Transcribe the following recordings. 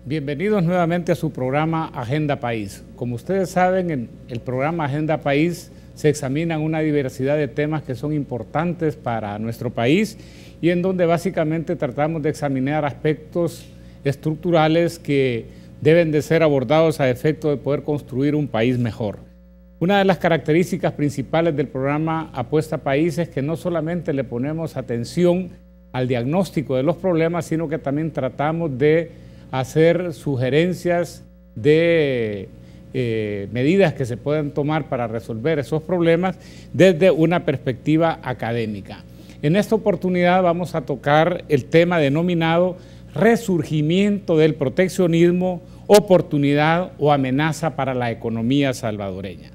Bienvenidos nuevamente a su programa Agenda País. Como ustedes saben, en el programa Agenda País se examinan una diversidad de temas que son importantes para nuestro país y en donde básicamente tratamos de examinar aspectos estructurales que deben de ser abordados a efecto de poder construir un país mejor. Una de las características principales del programa Apuesta País es que no solamente le ponemos atención al diagnóstico de los problemas, sino que también tratamos de hacer sugerencias de medidas que se pueden tomar para resolver esos problemas desde una perspectiva académica. En esta oportunidad vamos a tocar el tema denominado resurgimiento del proteccionismo, oportunidad o amenaza para la economía salvadoreña.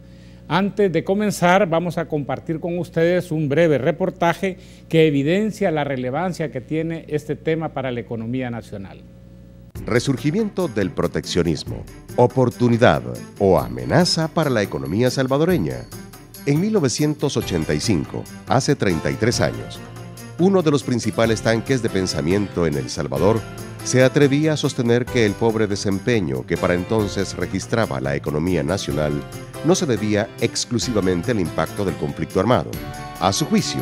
Antes de comenzar, vamos a compartir con ustedes un breve reportaje que evidencia la relevancia que tiene este tema para la economía nacional. Resurgimiento del proteccionismo, oportunidad o amenaza para la economía salvadoreña. En 1985, hace 33 años, uno de los principales tanques de pensamiento en El Salvador se atrevía a sostener que el pobre desempeño que para entonces registraba la economía nacional no se debía exclusivamente al impacto del conflicto armado. A su juicio,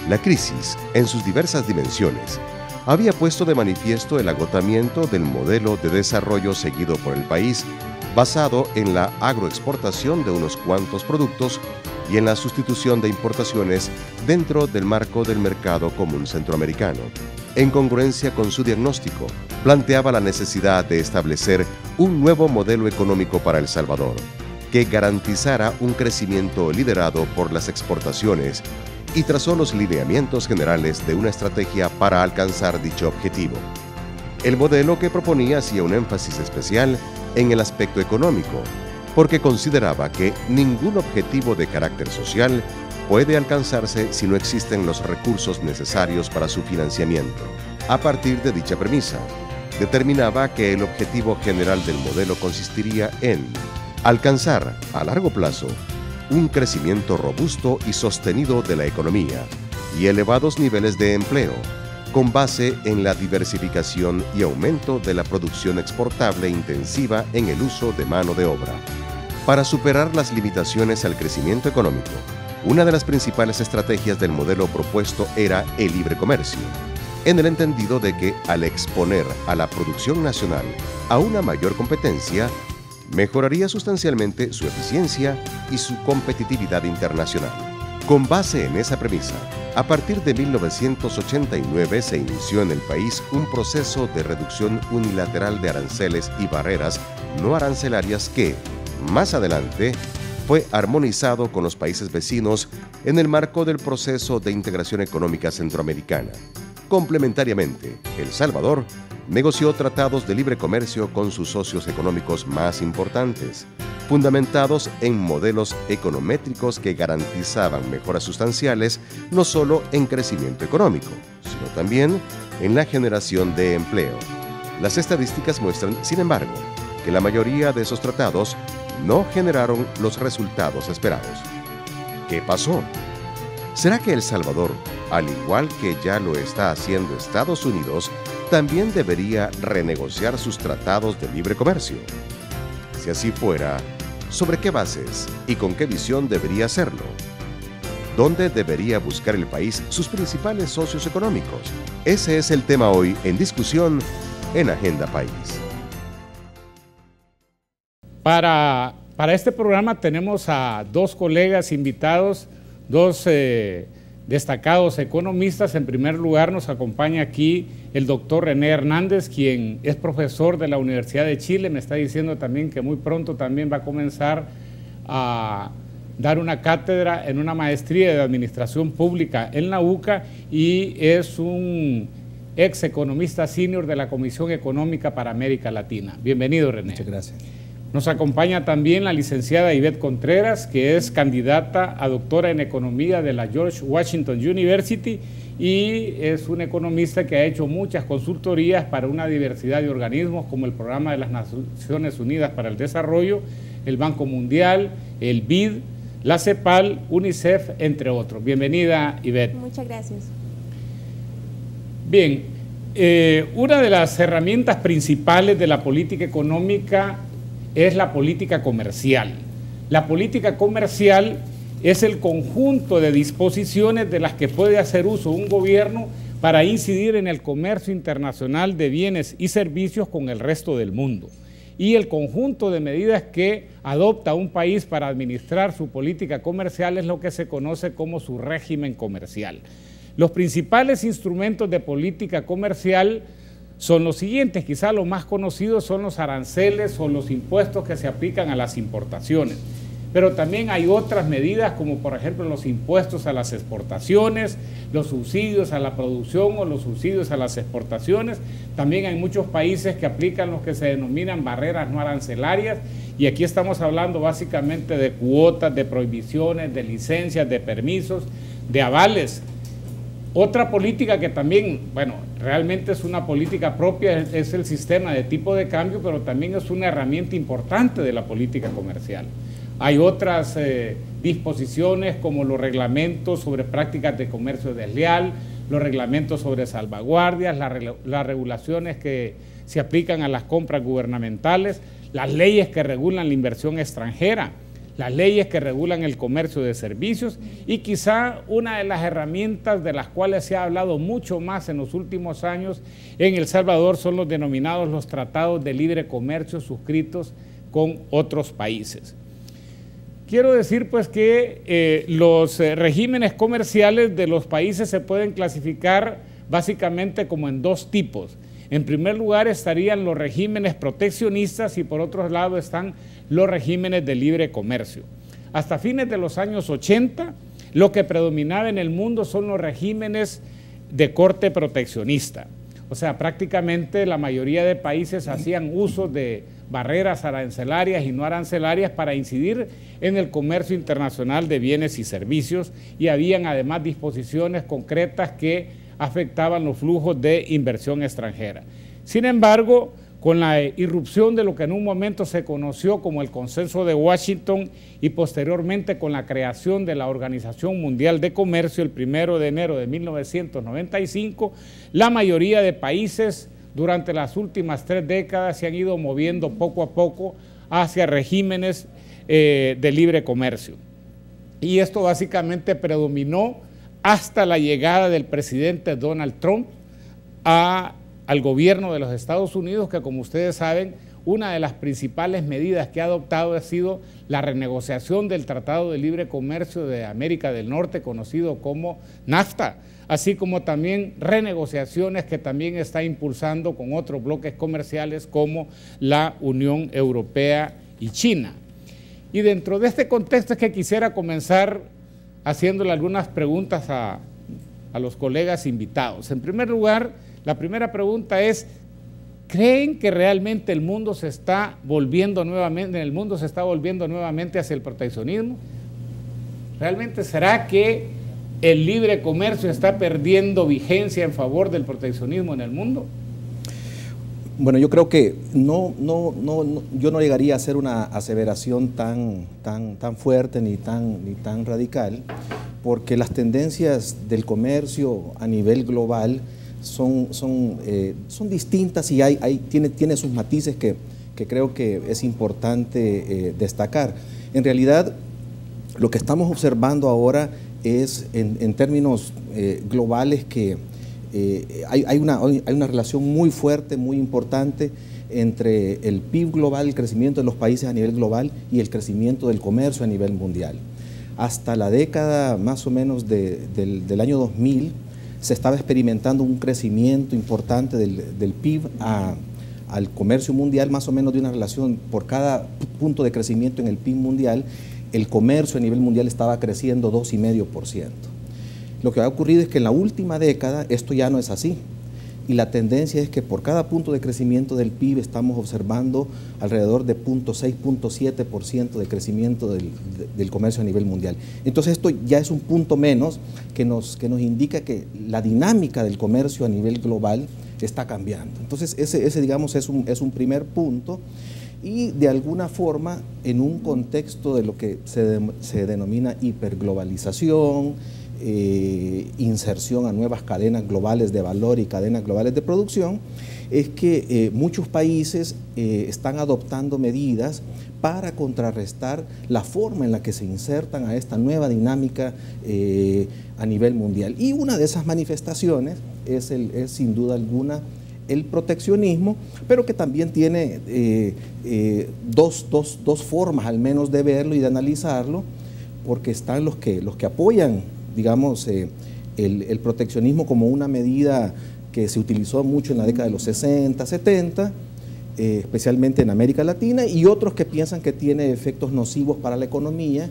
la crisis, en sus diversas dimensiones, había puesto de manifiesto el agotamiento del modelo de desarrollo seguido por el país, basado en la agroexportación de unos cuantos productos y en la sustitución de importaciones dentro del marco del mercado común centroamericano. En congruencia con su diagnóstico, planteaba la necesidad de establecer un nuevo modelo económico para El Salvador, que garantizara un crecimiento liderado por las exportaciones y trazó los lineamientos generales de una estrategia para alcanzar dicho objetivo. El modelo que proponía hacía un énfasis especial en el aspecto económico, porque consideraba que ningún objetivo de carácter social puede alcanzarse si no existen los recursos necesarios para su financiamiento. A partir de dicha premisa, determinaba que el objetivo general del modelo consistiría en alcanzar, a largo plazo, un crecimiento robusto y sostenido de la economía y elevados niveles de empleo, con base en la diversificación y aumento de la producción exportable intensiva en el uso de mano de obra. Para superar las limitaciones al crecimiento económico, una de las principales estrategias del modelo propuesto era el libre comercio, en el entendido de que al exponer a la producción nacional a una mayor competencia, mejoraría sustancialmente su eficiencia y su competitividad internacional. Con base en esa premisa, a partir de 1989 se inició en el país un proceso de reducción unilateral de aranceles y barreras no arancelarias que, más adelante, fue armonizado con los países vecinos en el marco del proceso de integración económica centroamericana. Complementariamente, El Salvador negoció tratados de libre comercio con sus socios económicos más importantes, fundamentados en modelos econométricos que garantizaban mejoras sustanciales no solo en crecimiento económico, sino también en la generación de empleo. Las estadísticas muestran, sin embargo, que la mayoría de esos tratados no generaron los resultados esperados. ¿Qué pasó? ¿Será que El Salvador, al igual que ya lo está haciendo Estados Unidos, también debería renegociar sus tratados de libre comercio? Si así fuera, ¿sobre qué bases y con qué visión debería hacerlo? ¿Dónde debería buscar el país sus principales socios económicos? Ese es el tema hoy en discusión en Agenda País. Para este programa tenemos a dos colegas invitados, dos destacados economistas. En primer lugar nos acompaña aquí el doctor René Hernández, quien es profesor de la Universidad de Chile. Me está diciendo también que muy pronto también va a comenzar a dar una cátedra en una maestría de Administración Pública en la UCA y es un ex economista senior de la Comisión Económica para América Latina. Bienvenido, René. Muchas gracias. Nos acompaña también la licenciada Ivette Contreras, que es candidata a doctora en Economía de la George Washington University y es un economista que ha hecho muchas consultorías para una diversidad de organismos como el Programa de las Naciones Unidas para el Desarrollo, el Banco Mundial, el BID, la CEPAL, UNICEF, entre otros. Bienvenida, Ivette. Muchas gracias. Bien, Una de las herramientas principales de la política económica es la política comercial. La política comercial es el conjunto de disposiciones de las que puede hacer uso un gobierno para incidir en el comercio internacional de bienes y servicios con el resto del mundo. Y el conjunto de medidas que adopta un país para administrar su política comercial es lo que se conoce como su régimen comercial. Los principales instrumentos de política comercial son los siguientes, quizá los más conocidos son los aranceles o los impuestos que se aplican a las importaciones. Pero también hay otras medidas como por ejemplo los impuestos a las exportaciones, los subsidios a la producción o los subsidios a las exportaciones. También hay muchos países que aplican los que se denominan barreras no arancelarias y aquí estamos hablando básicamente de cuotas, de prohibiciones, de licencias, de permisos, de avales. Otra política que también, bueno, realmente es una política propia, es el sistema de tipo de cambio, pero también es una herramienta importante de la política comercial. Hay otras disposiciones como los reglamentos sobre prácticas de comercio desleal, los reglamentos sobre salvaguardias, las regulaciones que se aplican a las compras gubernamentales, las leyes que regulan la inversión extranjera, las leyes que regulan el comercio de servicios y quizá una de las herramientas de las cuales se ha hablado mucho más en los últimos años en El Salvador son los denominados los tratados de libre comercio suscritos con otros países. Quiero decir pues que los regímenes comerciales de los países se pueden clasificar básicamente como en dos tipos. En primer lugar estarían los regímenes proteccionistas y por otro lado están los regímenes de libre comercio. Hasta fines de los años 80, lo que predominaba en el mundo son los regímenes de corte proteccionista. O sea, prácticamente la mayoría de países hacían uso de barreras arancelarias y no arancelarias para incidir en el comercio internacional de bienes y servicios y habían además disposiciones concretas que afectaban los flujos de inversión extranjera. Sin embargo, con la irrupción de lo que en un momento se conoció como el Consenso de Washington y posteriormente con la creación de la Organización Mundial de Comercio el 1 de enero de 1995, la mayoría de países durante las últimas 3 décadas se han ido moviendo poco a poco hacia regímenes de libre comercio. Y esto básicamente predominó hasta la llegada del presidente Donald Trump al gobierno de los Estados Unidos, que como ustedes saben, una de las principales medidas que ha adoptado ha sido la renegociación del Tratado de Libre Comercio de América del Norte, conocido como NAFTA, así como también renegociaciones que también está impulsando con otros bloques comerciales como la Unión Europea y China. Y dentro de este contexto es que quisiera comenzar haciéndole algunas preguntas a los colegas invitados. En primer lugar, la primera pregunta es, ¿creen que realmente el mundo se está volviendo nuevamente hacia el proteccionismo? ¿Realmente será que el libre comercio está perdiendo vigencia en favor del proteccionismo en el mundo? Bueno, yo creo que yo no llegaría a hacer una aseveración tan fuerte ni tan radical, porque las tendencias del comercio a nivel global son distintas y tiene sus matices que creo que es importante destacar. En realidad, lo que estamos observando ahora es en términos globales que hay una relación muy fuerte, muy importante entre el PIB global, el crecimiento de los países a nivel global y el crecimiento del comercio a nivel mundial. Hasta la década más o menos del año 2000 se estaba experimentando un crecimiento importante del PIB al comercio mundial, más o menos de una relación por cada punto de crecimiento en el PIB mundial, el comercio a nivel mundial estaba creciendo 2,5%. Lo que ha ocurrido es que en la última década esto ya no es así y la tendencia es que por cada punto de crecimiento del PIB estamos observando alrededor de 0,6, 0,7% de crecimiento del comercio a nivel mundial. Entonces esto ya es un punto menos que nos indica que la dinámica del comercio a nivel global está cambiando. Entonces ese digamos es un primer punto y de alguna forma en un contexto de lo que se denomina hiperglobalización, inserción a nuevas cadenas globales de valor y cadenas globales de producción, es que muchos países están adoptando medidas para contrarrestar la forma en la que se insertan a esta nueva dinámica a nivel mundial. Y una de esas manifestaciones es sin duda alguna el proteccionismo, pero que también tiene dos formas al menos de verlo y de analizarlo, porque están los que apoyan, digamos, el proteccionismo como una medida que se utilizó mucho en la década de los 60, 70, especialmente en América Latina, y otros que piensan que tiene efectos nocivos para la economía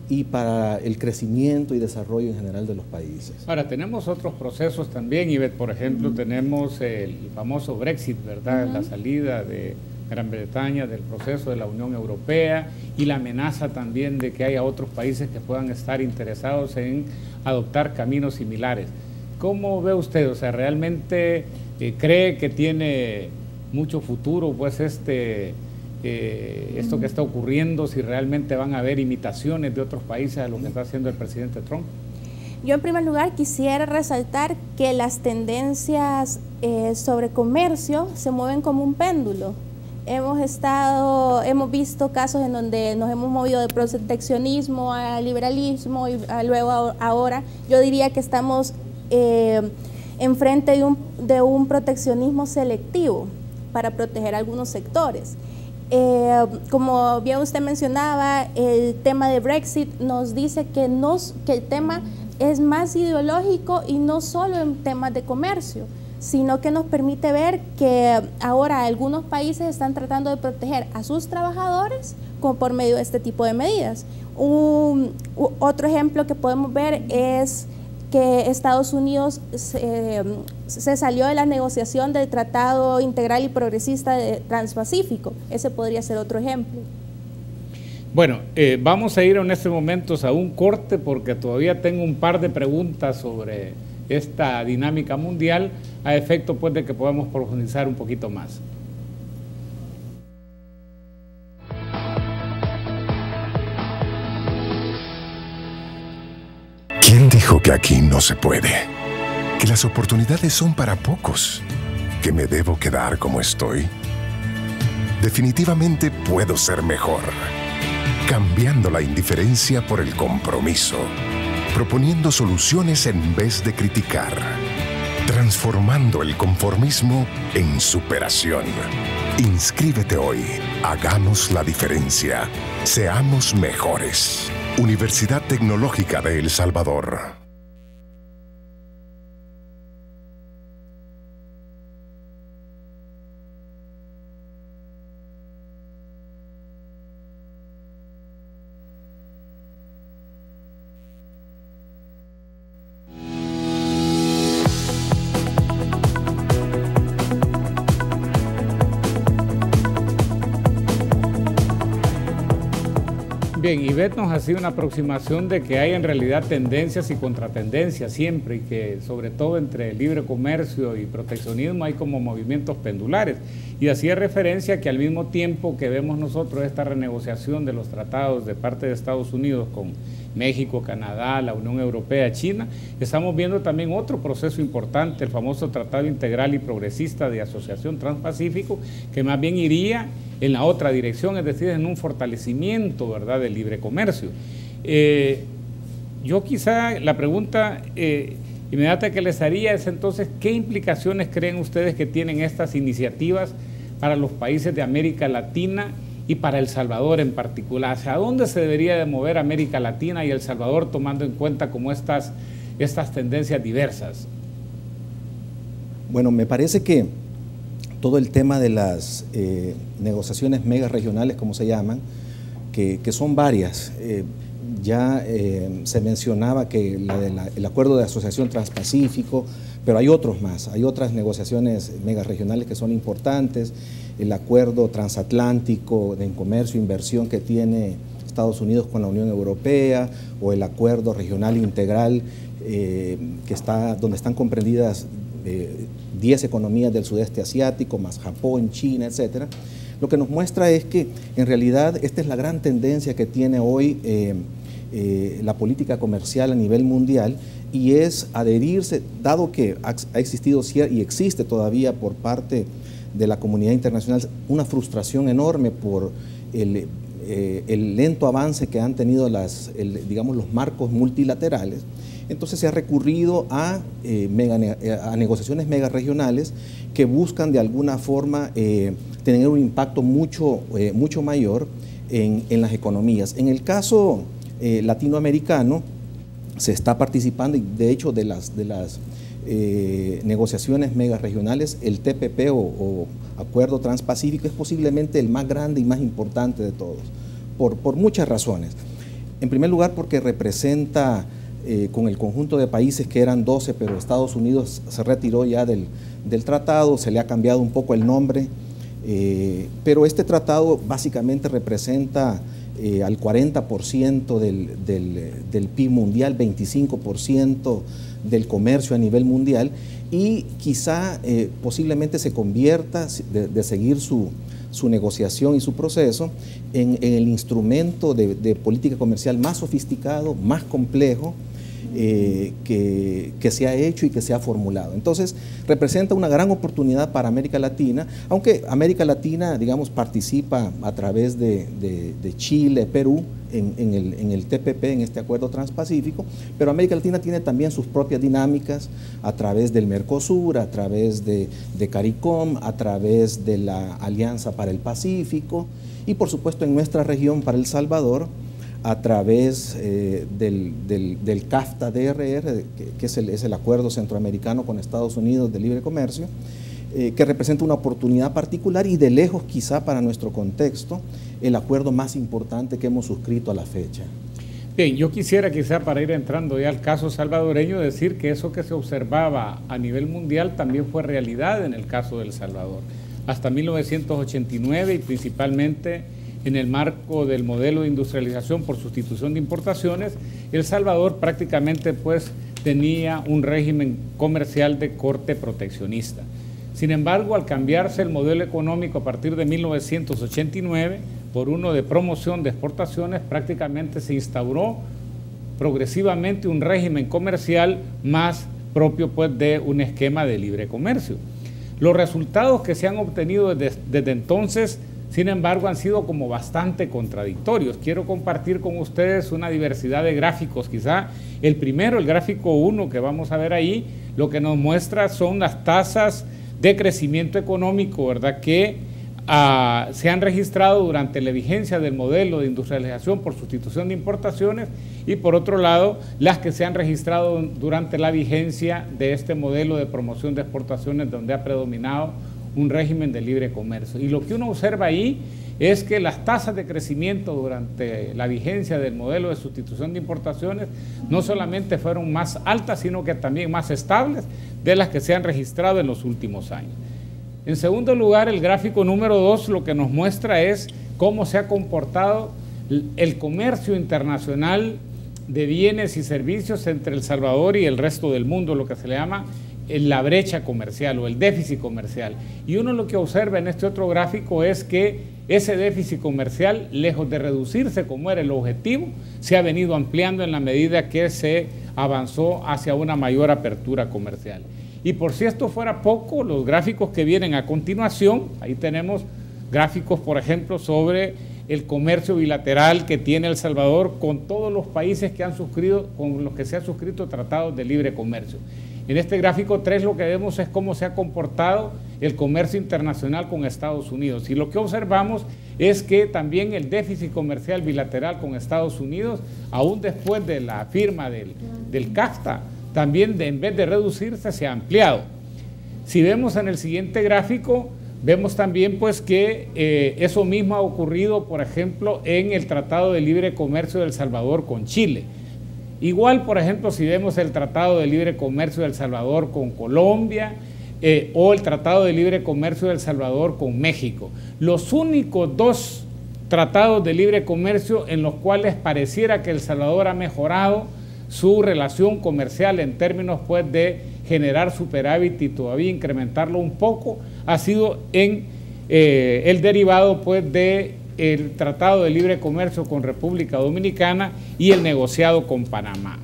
y para el crecimiento y desarrollo en general de los países. Ahora, tenemos otros procesos también, Ivette, por ejemplo, tenemos el famoso Brexit, ¿verdad? La salida de Gran Bretaña del proceso de la Unión Europea y la amenaza también de que haya otros países que puedan estar interesados en adoptar caminos similares. ¿Cómo ve usted? O sea, ¿realmente cree que tiene mucho futuro pues esto que está ocurriendo, si realmente van a haber imitaciones de otros países a lo que está haciendo el presidente Trump? Yo en primer lugar quisiera resaltar que las tendencias sobre comercio se mueven como un péndulo. Hemos visto casos en donde nos hemos movido de proteccionismo a liberalismo y luego ahora yo diría que estamos enfrente de un proteccionismo selectivo para proteger algunos sectores. Como bien usted mencionaba, el tema de Brexit nos dice que el tema es más ideológico y no solo en temas de comercio, sino que nos permite ver que ahora algunos países están tratando de proteger a sus trabajadores por medio de este tipo de medidas. Otro ejemplo que podemos ver es que Estados Unidos se salió de la negociación del Tratado Integral y Progresista Transpacífico. Ese podría ser otro ejemplo. Bueno, vamos a ir en estos momentos a un corte porque todavía tengo un par de preguntas sobre esta dinámica mundial a efecto pues de que podamos profundizar un poquito más. ¿Quién dijo que aquí no se puede? Que las oportunidades son para pocos. ¿Que me debo quedar como estoy? Definitivamente puedo ser mejor. Cambiando la indiferencia por el compromiso. Proponiendo soluciones en vez de criticar. Transformando el conformismo en superación. Inscríbete hoy. Hagamos la diferencia. Seamos mejores. Universidad Tecnológica de El Salvador. Bien, Ivette nos ha sido una aproximación de que hay en realidad tendencias y contratendencias siempre y que sobre todo entre libre comercio y proteccionismo hay como movimientos pendulares y hacía referencia a que al mismo tiempo que vemos nosotros esta renegociación de los tratados de parte de Estados Unidos con México, Canadá, la Unión Europea, China, estamos viendo también otro proceso importante, el famoso Tratado Integral y Progresista de Asociación Transpacífico, que más bien iría en la otra dirección, es decir, en un fortalecimiento, ¿verdad?, del libre comercio. Yo quizá la pregunta inmediata que les haría es entonces, ¿qué implicaciones creen ustedes que tienen estas iniciativas para los países de América Latina y para El Salvador en particular? ¿Hacia dónde se debería de mover América Latina y El Salvador tomando en cuenta como estas tendencias diversas? Bueno, me parece que todo el tema de las negociaciones mega regionales, como se llaman, que son varias. Ya se mencionaba que el acuerdo de asociación transpacífico, pero hay otros más, hay otras negociaciones mega regionales que son importantes, el acuerdo transatlántico de comercio e inversión que tiene Estados Unidos con la Unión Europea, o el acuerdo regional integral donde están comprendidas 10 economías del sudeste asiático, más Japón, China, etcétera. Lo que nos muestra es que en realidad esta es la gran tendencia que tiene hoy la política comercial a nivel mundial, y es adherirse, dado que ha existido y existe todavía por parte de la comunidad internacional una frustración enorme por el lento avance que han tenido digamos, los marcos multilaterales. Entonces se ha recurrido a negociaciones mega regionales que buscan de alguna forma tener un impacto mucho mayor en las economías. En el caso latinoamericano se está participando, y de hecho de las negociaciones mega regionales, el TPP o Acuerdo Transpacífico es posiblemente el más grande y más importante de todos, por muchas razones. En primer lugar, porque representa con el conjunto de países que eran 12, pero Estados Unidos se retiró ya del tratado, se le ha cambiado un poco el nombre, pero este tratado básicamente representa al 40% del PIB mundial, 25% del comercio a nivel mundial, y quizá posiblemente se convierta, de seguir su negociación y su proceso, en el instrumento de política comercial más sofisticado, más complejo, que se ha hecho y que se ha formulado. Entonces, representa una gran oportunidad para América Latina, aunque América Latina, digamos, participa a través de Chile, Perú, en el TPP, en este Acuerdo Transpacífico, pero América Latina tiene también sus propias dinámicas a través del Mercosur, a través de CARICOM, a través de la Alianza para el Pacífico, y por supuesto en nuestra región, para El Salvador, a través del CAFTA-DRR, que es el acuerdo centroamericano con Estados Unidos de libre comercio, que representa una oportunidad particular y de lejos quizá para nuestro contexto, el acuerdo más importante que hemos suscrito a la fecha. Bien, yo quisiera quizá para ir entrando ya al caso salvadoreño decir que eso que se observaba a nivel mundial también fue realidad en el caso de El Salvador. Hasta 1989 y principalmente en el marco del modelo de industrialización por sustitución de importaciones, El Salvador prácticamente pues tenía un régimen comercial de corte proteccionista. Sin embargo, al cambiarse el modelo económico a partir de 1989 por uno de promoción de exportaciones, prácticamente se instauró progresivamente un régimen comercial más propio pues de un esquema de libre comercio. Los resultados que se han obtenido desde entonces, sin embargo, han sido como bastante contradictorios. Quiero compartir con ustedes una diversidad de gráficos. Quizá el primero, el gráfico 1 que vamos a ver ahí, lo que nos muestra son las tasas de crecimiento económico, ¿verdad?, que se han registrado durante la vigencia del modelo de industrialización por sustitución de importaciones, y por otro lado, las que se han registrado durante la vigencia de este modelo de promoción de exportaciones, donde ha predominado un régimen de libre comercio. Y lo que uno observa ahí es que las tasas de crecimiento durante la vigencia del modelo de sustitución de importaciones no solamente fueron más altas, sino que también más estables de las que se han registrado en los últimos años. En segundo lugar, el gráfico número 2 lo que nos muestra es cómo se ha comportado el comercio internacional de bienes y servicios entre El Salvador y el resto del mundo, lo que se le llama la brecha comercial o el déficit comercial. Y uno lo que observa en este otro gráfico es que ese déficit comercial, lejos de reducirse como era el objetivo, se ha venido ampliando en la medida que se avanzó hacia una mayor apertura comercial. Y por si esto fuera poco, los gráficos que vienen a continuación, ahí tenemos gráficos, por ejemplo, sobre el comercio bilateral que tiene El Salvador con todos los países que han suscrito, con los que se han suscrito tratados de libre comercio. En este gráfico 3 lo que vemos es cómo se ha comportado el comercio internacional con Estados Unidos. Y lo que observamos es que también el déficit comercial bilateral con Estados Unidos, aún después de la firma del CAFTA, también en vez de reducirse se ha ampliado. Si vemos en el siguiente gráfico, vemos también pues que eso mismo ha ocurrido, por ejemplo, en el Tratado de Libre Comercio de El Salvador con Chile. Igual, por ejemplo, si vemos el Tratado de Libre Comercio de El Salvador con Colombia o el Tratado de Libre Comercio de El Salvador con México. Los únicos dos tratados de libre comercio en los cuales pareciera que El Salvador ha mejorado su relación comercial en términos pues de generar superávit y todavía incrementarlo un poco, ha sido en el derivado pues de el Tratado de Libre Comercio con República Dominicana y el negociado con Panamá.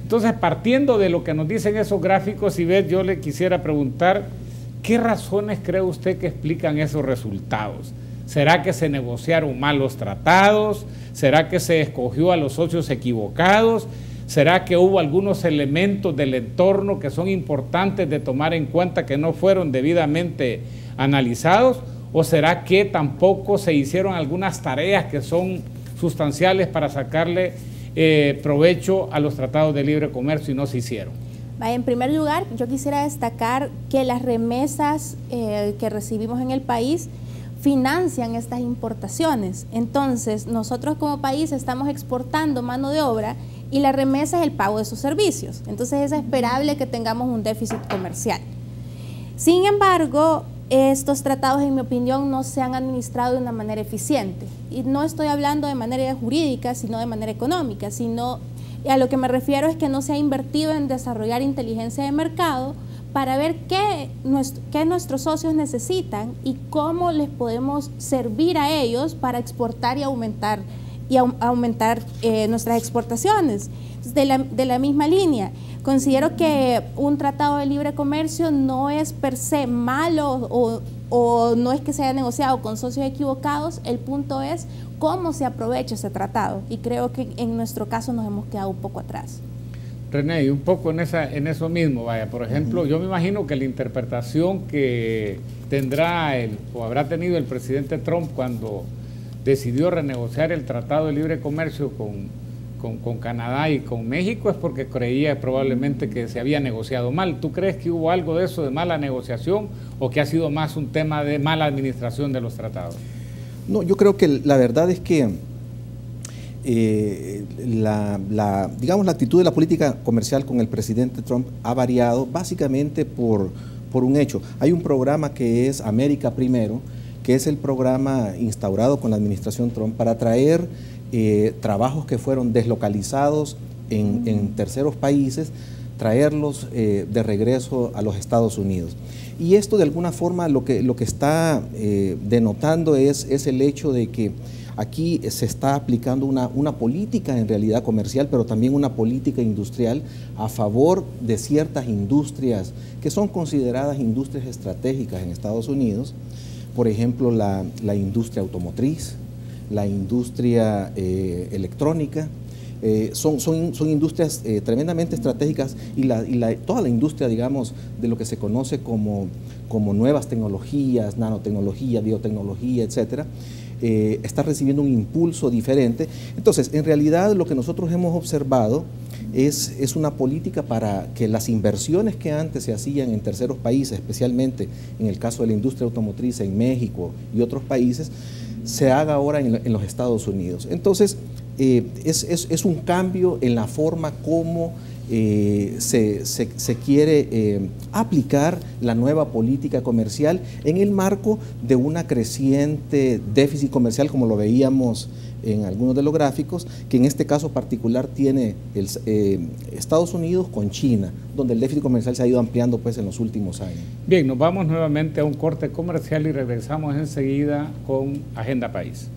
Entonces, partiendo de lo que nos dicen esos gráficos, Ivette, yo le quisiera preguntar, ¿qué razones cree usted que explican esos resultados? ¿Será que se negociaron mal los tratados? ¿Será que se escogió a los socios equivocados? ¿Será que hubo algunos elementos del entorno que son importantes de tomar en cuenta que no fueron debidamente analizados? ¿O será que tampoco se hicieron algunas tareas que son sustanciales para sacarle provecho a los tratados de libre comercio y no se hicieron? En primer lugar, yo quisiera destacar que las remesas que recibimos en el país financian estas importaciones. Entonces, nosotros como país estamos exportando mano de obra y la remesa es el pago de esos servicios. Entonces, es esperable que tengamos un déficit comercial. Sin embargo, estos tratados, en mi opinión, no se han administrado de una manera eficiente. Y no estoy hablando de manera jurídica, sino de manera económica, a lo que me refiero es que no se ha invertido en desarrollar inteligencia de mercado para ver qué nuestros socios necesitan y cómo les podemos servir a ellos para exportar y aumentar nuestras exportaciones. De la misma línea, considero que un tratado de libre comercio no es per se malo o no es que se haya negociado con socios equivocados, el punto es cómo se aprovecha ese tratado y creo que en nuestro caso nos hemos quedado un poco atrás. René, y un poco en eso mismo, vaya, por ejemplo, yo me imagino que la interpretación que tendrá o habrá tenido el presidente Trump cuando decidió renegociar el Tratado de Libre Comercio con Canadá y con México es porque creía probablemente que se había negociado mal. ¿Tú crees que hubo algo de eso, de mala negociación, o que ha sido más un tema de mala administración de los tratados? No, yo creo que la verdad es que digamos, la actitud de la política comercial con el presidente Trump ha variado básicamente por un hecho. Hay un programa que es América Primero, que es el programa instaurado con la administración Trump para atraer trabajos que fueron deslocalizados en terceros países, traerlos de regreso a los Estados Unidos. Y esto de alguna forma lo que está denotando es el hecho de que aquí se está aplicando una política en realidad comercial, pero también una política industrial a favor de ciertas industrias que son consideradas industrias estratégicas en Estados Unidos. Por ejemplo, la industria automotriz, la industria electrónica, son industrias tremendamente estratégicas y toda la industria, digamos, de lo que se conoce como nuevas tecnologías, nanotecnología, biotecnología, etcétera, está recibiendo un impulso diferente. Entonces, en realidad lo que nosotros hemos observado es una política para que las inversiones que antes se hacían en terceros países, especialmente en el caso de la industria automotriz en México y otros países, se haga ahora en los Estados Unidos. Entonces, es un cambio en la forma como se quiere aplicar la nueva política comercial en el marco de una creciente déficit comercial, como lo veíamos en algunos de los gráficos, que en este caso particular tiene Estados Unidos con China, donde el déficit comercial se ha ido ampliando pues en los últimos años. Bien, nos vamos nuevamente a un corte comercial y regresamos enseguida con Agenda País.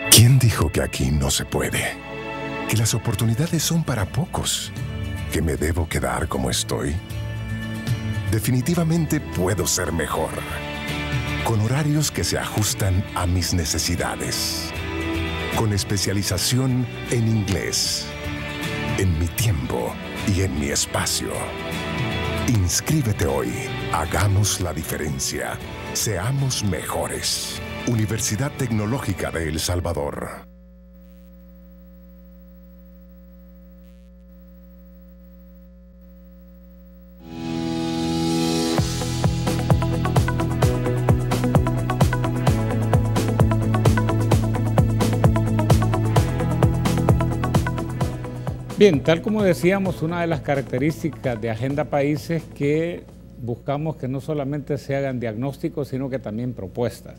¿Quién dijo que aquí no se puede? Que las oportunidades son para pocos. ¿Que me debo quedar como estoy? Definitivamente puedo ser mejor. Con horarios que se ajustan a mis necesidades. Con especialización en inglés. En mi tiempo y en mi espacio. Inscríbete hoy. Hagamos la diferencia. Seamos mejores. Universidad Tecnológica de El Salvador. Bien, tal como decíamos, una de las características de Agenda País es que buscamos que no solamente se hagan diagnósticos, sino que también propuestas.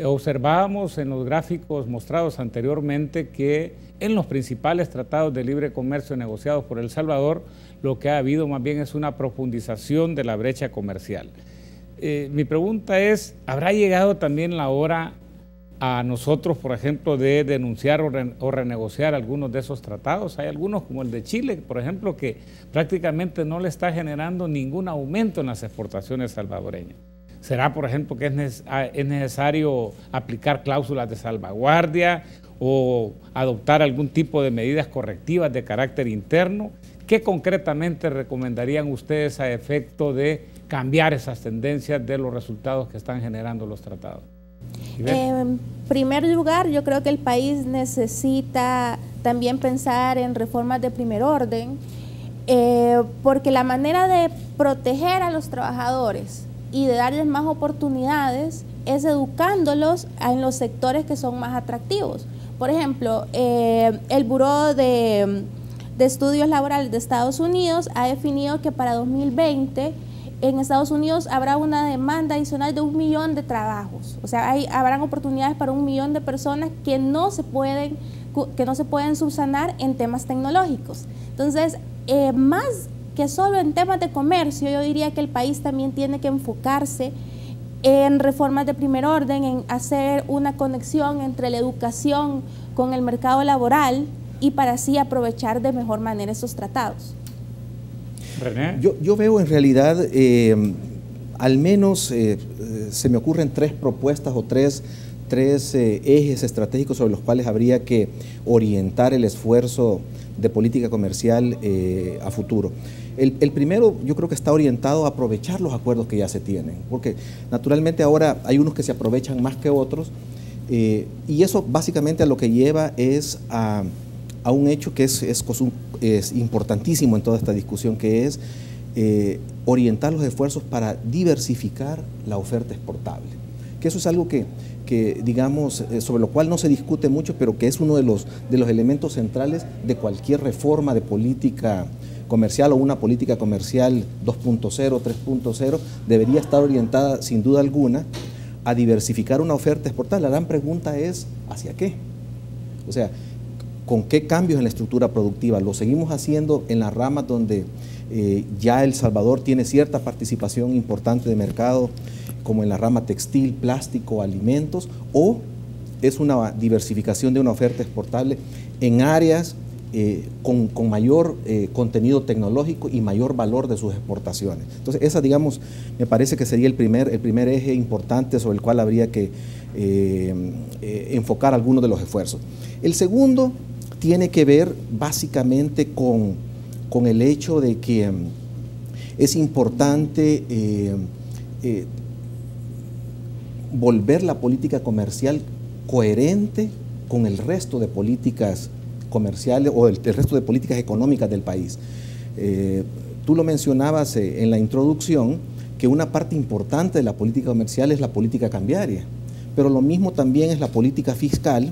Observábamos en los gráficos mostrados anteriormente que en los principales tratados de libre comercio negociados por El Salvador, lo que ha habido más bien es una profundización de la brecha comercial. mi pregunta es, ¿habrá llegado también la hora a nosotros, por ejemplo, de denunciar o renegociar algunos de esos tratados? Hay algunos, como el de Chile, por ejemplo, que prácticamente no le está generando ningún aumento en las exportaciones salvadoreñas. ¿Será, por ejemplo, que es necesario aplicar cláusulas de salvaguardia o adoptar algún tipo de medidas correctivas de carácter interno? ¿Qué concretamente recomendarían ustedes a efecto de cambiar esas tendencias de los resultados que están generando los tratados? En primer lugar, yo creo que el país necesita también pensar en reformas de primer orden, porque la manera de proteger a los trabajadores y de darles más oportunidades es educándolos en los sectores que son más atractivos. Por ejemplo, el Buró de Estudios Laborales de Estados Unidos ha definido que para 2020 en Estados Unidos habrá una demanda adicional de 1 millón de trabajos. O sea, habrán oportunidades para 1 millón de personas que no se pueden subsanar en temas tecnológicos. Entonces, más que solo en temas de comercio, yo diría que el país también tiene que enfocarse en reformas de primer orden, en hacer una conexión entre la educación con el mercado laboral y para así aprovechar de mejor manera esos tratados. René. Yo veo en realidad, al menos se me ocurren 3 propuestas o tres ejes estratégicos sobre los cuales habría que orientar el esfuerzo de política comercial a futuro. El primero, yo creo que está orientado a aprovechar los acuerdos que ya se tienen, porque naturalmente ahora hay unos que se aprovechan más que otros, y eso básicamente a lo que lleva es a un hecho que es importantísimo en toda esta discusión, que es orientar los esfuerzos para diversificar la oferta exportable. Que eso es algo que digamos, sobre lo cual no se discute mucho, pero que es uno de los elementos centrales de cualquier reforma de política comercial o una política comercial 2.0, 3.0, debería estar orientada sin duda alguna a diversificar una oferta exportable. La gran pregunta es, ¿hacia qué? O sea, ¿con qué cambios en la estructura productiva? ¿Lo seguimos haciendo en las ramas donde ya El Salvador tiene cierta participación importante de mercado, como en la rama textil, plástico, alimentos, o es una diversificación de una oferta exportable en áreas con mayor contenido tecnológico y mayor valor de sus exportaciones? Entonces, esa, digamos, me parece que sería el primer eje importante sobre el cual habría que enfocar algunos de los esfuerzos. El segundo tiene que ver básicamente con el hecho de que es importante volver la política comercial coherente con el resto de políticas comerciales o el resto de políticas económicas del país. Tú lo mencionabas en la introducción, que una parte importante de la política comercial es la política cambiaria, pero lo mismo también es la política fiscal,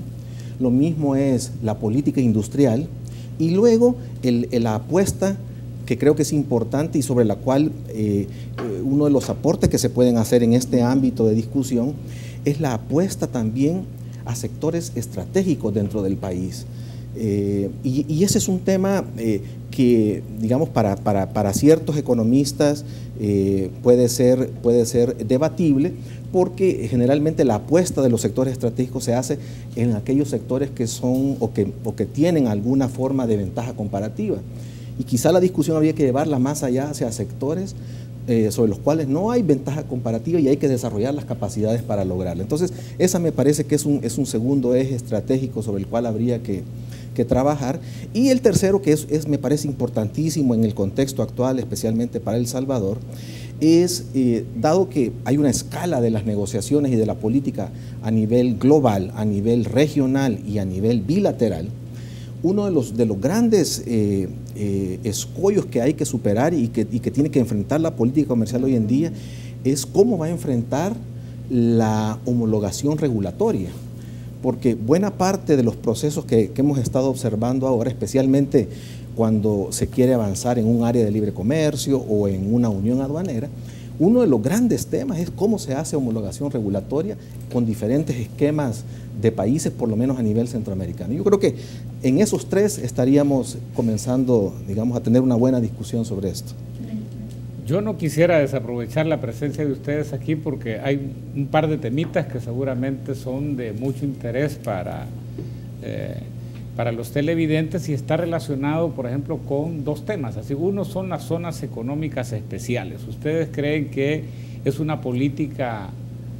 lo mismo es la política industrial, y luego la apuesta, que creo que es importante y sobre la cual uno de los aportes que se pueden hacer en este ámbito de discusión es la apuesta también a sectores estratégicos dentro del país. Y ese es un tema que, digamos, para ciertos economistas puede ser debatible, porque generalmente la apuesta de los sectores estratégicos se hace en aquellos sectores que son o que tienen alguna forma de ventaja comparativa. Y quizá la discusión habría que llevarla más allá hacia sectores sobre los cuales no hay ventaja comparativa y hay que desarrollar las capacidades para lograrla. Entonces, esa me parece que es un segundo eje estratégico sobre el cual habría que trabajar. Y el tercero, que me parece importantísimo en el contexto actual, especialmente para El Salvador, es, dado que hay una escala de las negociaciones y de la política a nivel global, a nivel regional y a nivel bilateral, uno de los grandes escollos que hay que superar y que tiene que enfrentar la política comercial hoy en día es cómo va a enfrentar la homologación regulatoria, porque buena parte de los procesos que hemos estado observando ahora, especialmente cuando se quiere avanzar en un área de libre comercio o en una unión aduanera, uno de los grandes temas es cómo se hace homologación regulatoria con diferentes esquemas de países, por lo menos a nivel centroamericano. Yo creo que en esos 3 estaríamos comenzando, digamos, a tener una buena discusión sobre esto. Yo no quisiera desaprovechar la presencia de ustedes aquí porque hay un par de temitas que seguramente son de mucho interés para los televidentes y está relacionado, por ejemplo, con dos temas. Así, uno son las zonas económicas especiales. ¿Ustedes creen que es una política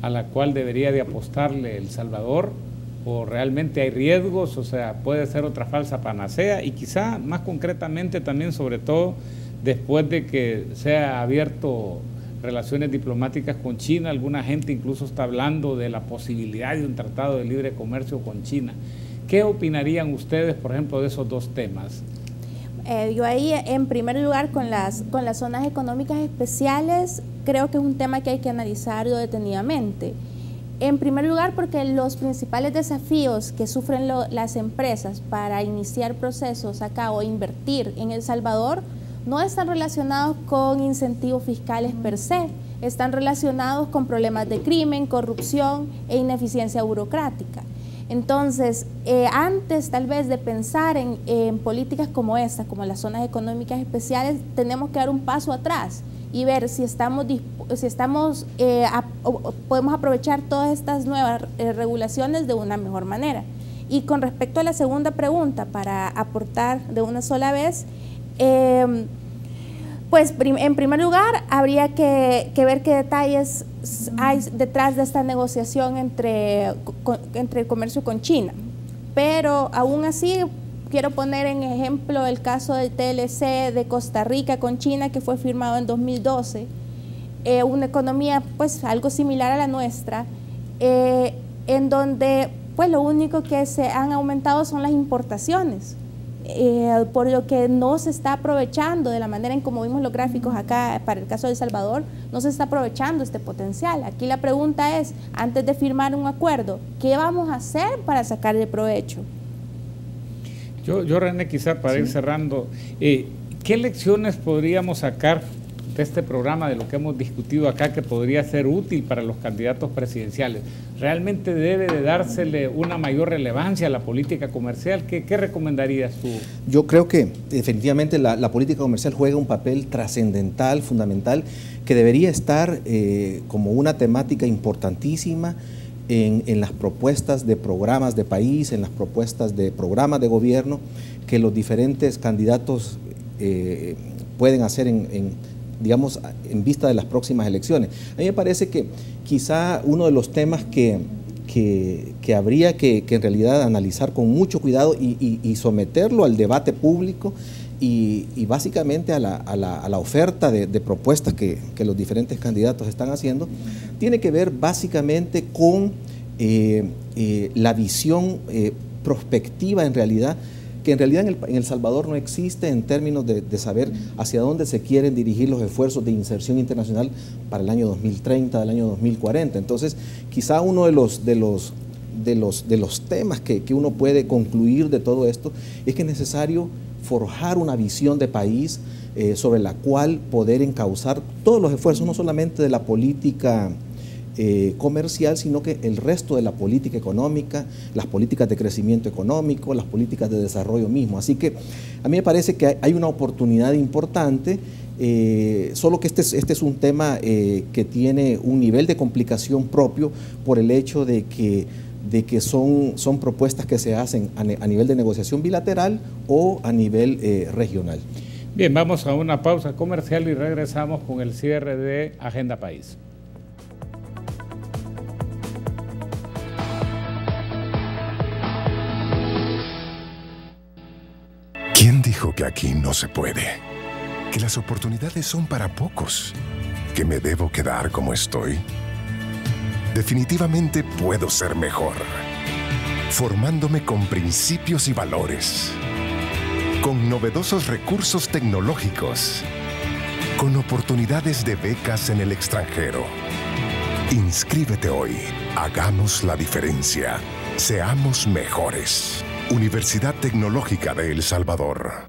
a la cual debería de apostarle El Salvador o realmente hay riesgos? O sea, puede ser otra falsa panacea y quizá más concretamente también, sobre todo, después de que se ha abierto relaciones diplomáticas con China, alguna gente incluso está hablando de la posibilidad de un tratado de libre comercio con China. ¿Qué opinarían ustedes, por ejemplo, de esos dos temas? Yo ahí, en primer lugar, con las zonas económicas especiales, creo que es un tema que hay que analizarlo detenidamente. En primer lugar, porque los principales desafíos que sufren las empresas para iniciar procesos acá o invertir en El Salvador no están relacionados con incentivos fiscales per se, están relacionados con problemas de crimen, corrupción e ineficiencia burocrática. Entonces, antes tal vez de pensar en políticas como esta, como las zonas económicas especiales, tenemos que dar un paso atrás y ver si podemos aprovechar todas estas nuevas regulaciones de una mejor manera. Y con respecto a la segunda pregunta, para aportar de una sola vez, pues en primer lugar habría que ver qué detalles hay detrás de esta negociación entre el comercio con China. Pero aún así quiero poner en ejemplo el caso del TLC de Costa Rica con China, que fue firmado en 2012, una economía pues algo similar a la nuestra, en donde pues lo único que se han aumentado son las importaciones. Por lo que no se está aprovechando de la manera en como vimos los gráficos acá para el caso de El Salvador, no se está aprovechando este potencial. Aquí la pregunta es, antes de firmar un acuerdo, ¿qué vamos a hacer para sacarle provecho? Yo René, quizá para ir cerrando, ¿qué lecciones podríamos sacar de este programa, de lo que hemos discutido acá, que podría ser útil para los candidatos presidenciales? ¿Realmente debe de dársele una mayor relevancia a la política comercial? ¿Qué recomendarías tú? Yo creo que definitivamente la política comercial juega un papel trascendental, fundamental, que debería estar como una temática importantísima en las propuestas de programas de país, en las propuestas de programas de gobierno que los diferentes candidatos pueden hacer digamos, en vista de las próximas elecciones. A mí me parece que quizá uno de los temas que habría que en realidad analizar con mucho cuidado y someterlo al debate público y básicamente a la oferta de propuestas que los diferentes candidatos están haciendo, tiene que ver básicamente con la visión prospectiva en realidad, que en realidad en El Salvador no existe en términos de saber hacia dónde se quieren dirigir los esfuerzos de inserción internacional para el año 2030, el año 2040. Entonces, quizá uno de los temas que uno puede concluir de todo esto es que es necesario forjar una visión de país sobre la cual poder encauzar todos los esfuerzos, no solamente de la política comercial, sino que el resto de la política económica, las políticas de crecimiento económico, las políticas de desarrollo mismo. Así que a mí me parece que hay una oportunidad importante, solo que este es un tema que tiene un nivel de complicación propio por el hecho de que son propuestas que se hacen a nivel de negociación bilateral o a nivel regional. Bien, vamos a una pausa comercial y regresamos con el cierre de Agenda País. ¿Quién dijo que aquí no se puede? Que las oportunidades son para pocos. ¿Que me debo quedar como estoy? Definitivamente puedo ser mejor. Formándome con principios y valores. Con novedosos recursos tecnológicos. Con oportunidades de becas en el extranjero. Inscríbete hoy. Hagamos la diferencia. Seamos mejores. Universidad Tecnológica de El Salvador.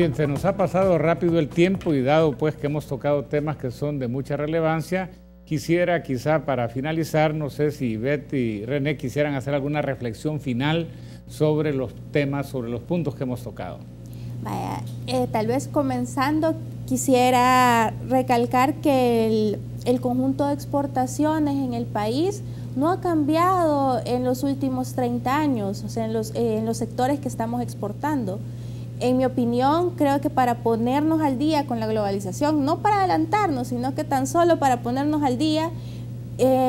Bien, se nos ha pasado rápido el tiempo y dado pues que hemos tocado temas que son de mucha relevancia, quisiera quizá para finalizar, no sé si Ivette y René quisieran hacer alguna reflexión final sobre los temas, sobre los puntos que hemos tocado. Vaya, tal vez comenzando, quisiera recalcar que el conjunto de exportaciones en el país no ha cambiado en los últimos 30 años, o sea, en los sectores que estamos exportando. En mi opinión, creo que para ponernos al día con la globalización, no para adelantarnos, sino que tan solo para ponernos al día,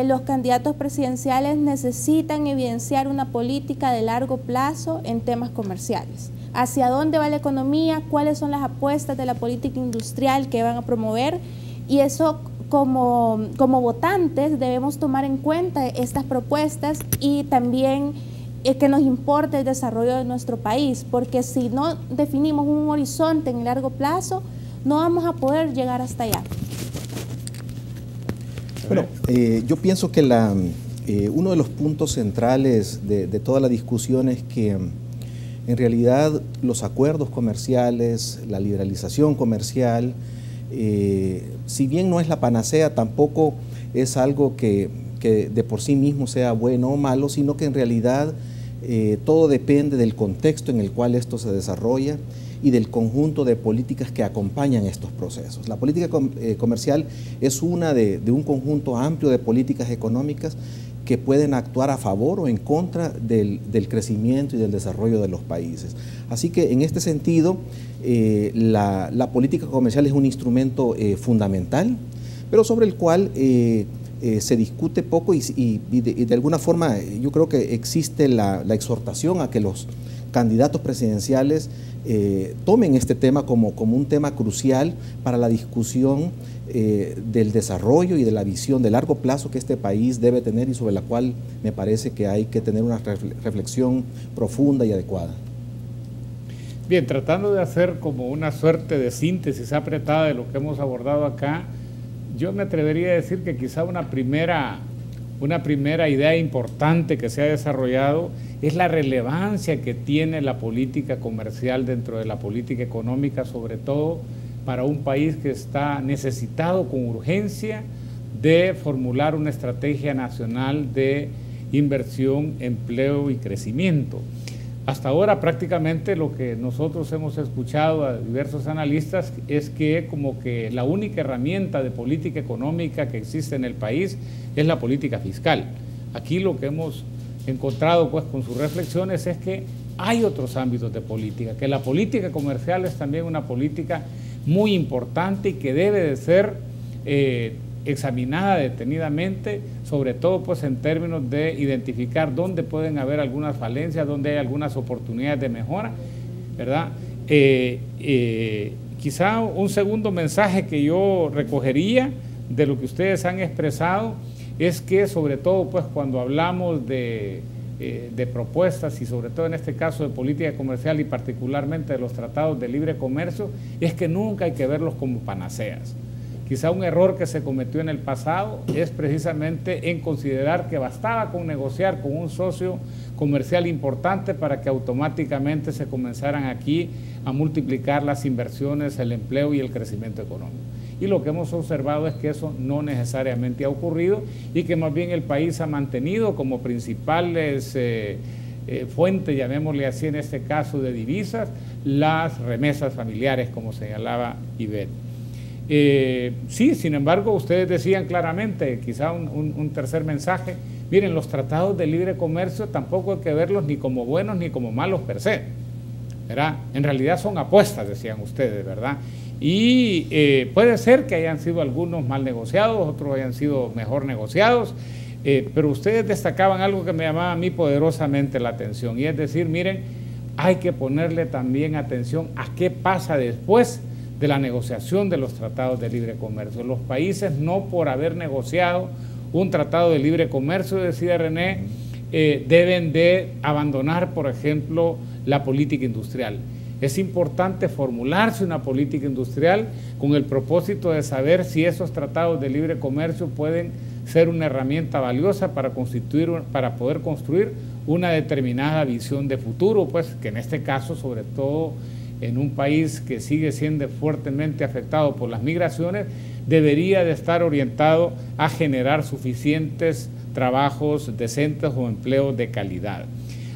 los candidatos presidenciales necesitan evidenciar una política de largo plazo en temas comerciales. ¿Hacia dónde va la economía? ¿Cuáles son las apuestas de la política industrial que van a promover? Y eso, como votantes, debemos tomar en cuenta estas propuestas y también que nos importe el desarrollo de nuestro país, porque si no definimos un horizonte en largo plazo, no vamos a poder llegar hasta allá. Bueno, yo pienso que uno de los puntos centrales de toda la discusión es que en realidad los acuerdos comerciales, la liberalización comercial, si bien no es la panacea, tampoco es algo que de por sí mismo sea bueno o malo, sino que en realidad todo depende del contexto en el cual esto se desarrolla y del conjunto de políticas que acompañan estos procesos. La política comercial es una de un conjunto amplio de políticas económicas que pueden actuar a favor o en contra del crecimiento y del desarrollo de los países. Así que en este sentido, la política comercial es un instrumento fundamental, pero sobre el cual se discute poco y de alguna forma yo creo que existe la exhortación a que los candidatos presidenciales tomen este tema como un tema crucial para la discusión del desarrollo y de la visión de largo plazo que este país debe tener y sobre la cual me parece que hay que tener una reflexión profunda y adecuada. Bien, tratando de hacer como una suerte de síntesis apretada de lo que hemos abordado acá, yo me atrevería a decir que quizá una primera idea importante que se ha desarrollado es la relevancia que tiene la política comercial dentro de la política económica, sobre todo para un país que está necesitado con urgencia de formular una estrategia nacional de inversión, empleo y crecimiento. Hasta ahora prácticamente lo que nosotros hemos escuchado a diversos analistas es que como que la única herramienta de política económica que existe en el país es la política fiscal. Aquí lo que hemos encontrado pues con sus reflexiones es que hay otros ámbitos de política, que la política comercial es también una política muy importante y que debe de ser examinada detenidamente, sobre todo pues en términos de identificar dónde pueden haber algunas falencias, dónde hay algunas oportunidades de mejora, ¿verdad? Quizá un segundo mensaje que yo recogería de lo que ustedes han expresado es que sobre todo pues cuando hablamos de propuestas y sobre todo en este caso de política comercial y particularmente de los tratados de libre comercio, es que nunca hay que verlos como panaceas. Quizá un error que se cometió en el pasado es precisamente en considerar que bastaba con negociar con un socio comercial importante para que automáticamente se comenzaran aquí a multiplicar las inversiones, el empleo y el crecimiento económico. Y lo que hemos observado es que eso no necesariamente ha ocurrido y que más bien el país ha mantenido como principales fuentes, llamémosle así en este caso de divisas, las remesas familiares, como señalaba Ivette. Sí, sin embargo, ustedes decían claramente, quizá un tercer mensaje, miren, los tratados de libre comercio tampoco hay que verlos ni como buenos ni como malos per se, ¿verdad? En realidad son apuestas, decían ustedes, ¿verdad? Y puede ser que hayan sido algunos mal negociados, otros hayan sido mejor negociados, pero ustedes destacaban algo que me llamaba a mí poderosamente la atención, y es decir, miren, hay que ponerle también atención a qué pasa después de la negociación de los tratados de libre comercio. Los países no por haber negociado un tratado de libre comercio, decía René, deben de abandonar, por ejemplo, la política industrial. Es importante formularse una política industrial con el propósito de saber si esos tratados de libre comercio pueden ser una herramienta valiosa para poder construir una determinada visión de futuro, pues que en este caso sobre todo en un país que sigue siendo fuertemente afectado por las migraciones, debería de estar orientado a generar suficientes trabajos decentes o empleos de calidad.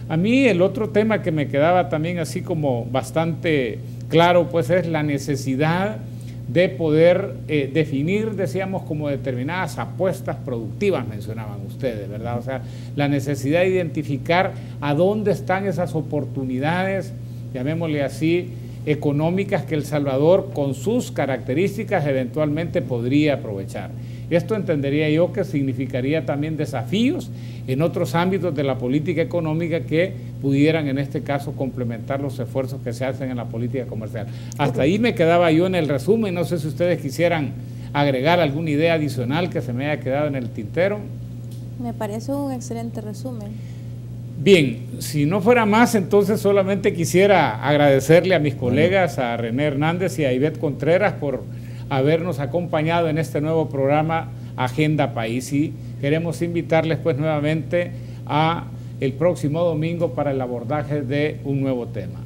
A mí el otro tema que me quedaba también así como bastante claro, pues es la necesidad de poder definir, decíamos, como determinadas apuestas productivas, mencionaban ustedes, ¿verdad? O sea, la necesidad de identificar a dónde están esas oportunidades, llamémosle así, económicas que El Salvador, con sus características, eventualmente podría aprovechar. Esto entendería yo que significaría también desafíos en otros ámbitos de la política económica que pudieran en este caso complementar los esfuerzos que se hacen en la política comercial. Hasta ahí me quedaba yo en el resumen, no sé si ustedes quisieran agregar alguna idea adicional que se me haya quedado en el tintero. Me parece un excelente resumen. Bien, si no fuera más, entonces solamente quisiera agradecerle a mis colegas, a René Hernández y a Ivette Contreras por habernos acompañado en este nuevo programa Agenda País, y queremos invitarles pues nuevamente a el próximo domingo para el abordaje de un nuevo tema.